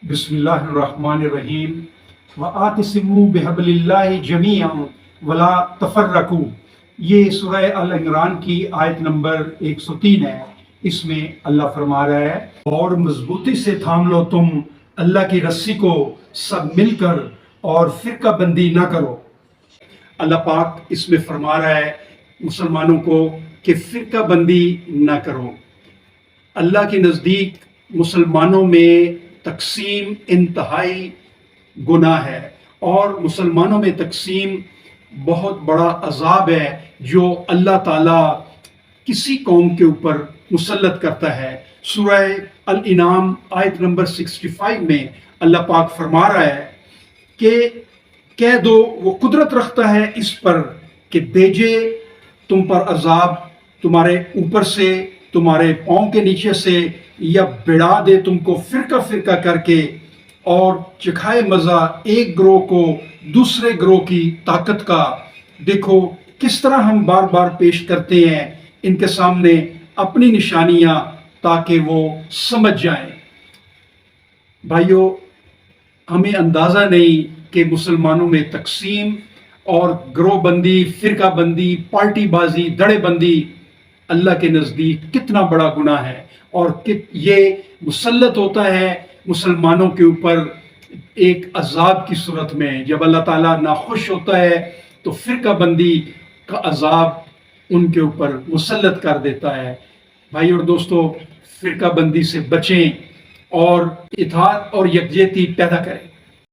بسم اللہ الرحمن الرحیم وَآتَصِمُوا بِحَبْلِ اللَّهِ جَمِيعًا وَلَا تَفَرَّقُوا۔ یہ سورہ ال عمران کی آیت نمبر 103 ہے۔ اس میں اللہ فرما رہا ہے اور مضبوطی سے تھام لو تم اللہ کی رسی کو سب مل کر اور فرقہ بندی نہ کرو۔ اللہ پاک اس میں فرما رہا ہے مسلمانوں کو کہ فرقہ بندی نہ کرو۔ اللہ کے نزدیک مسلمانوں میں تقسیم انتہائی گناہ ہے اور مسلمانوں میں تقسیم بہت بڑا عذاب ہے جو اللہ تعالیٰ کسی قوم کے اوپر مسلط کرتا ہے۔ سورہ الانعام آیت نمبر 65 میں اللہ پاک فرما رہا ہے کہ کہہ دو وہ قدرت رکھتا ہے اس پر کہ بھیجے تم پر عذاب تمہارے اوپر سے، تمہارے پاؤں کے نیچے سے، یا بڑھا دے تم کو فرقہ فرقہ کر کے اور چکھائے مزہ ایک گروہ کو دوسرے گروہ کی طاقت کا۔ دیکھو کس طرح ہم بار بار پیش کرتے ہیں ان کے سامنے اپنی نشانیاں تاکہ وہ سمجھ جائیں۔ بھائیو، ہمیں اندازہ نہیں کہ مسلمانوں میں تقسیم اور گروہ بندی، فرقہ بندی، پارٹی بازی، دڑے بندی اللہ کے نزدیک کتنا بڑا گناہ ہے، اور یہ مسلط ہوتا ہے مسلمانوں کے اوپر ایک عذاب کی صورت میں۔ جب اللہ تعالیٰ ناخوش ہوتا ہے تو فرقہ بندی کا عذاب ان کے اوپر مسلط کر دیتا ہے۔ بھائی اور دوستو، فرقہ بندی سے بچیں اور اتحاد اور یکجہتی پیدا کریں۔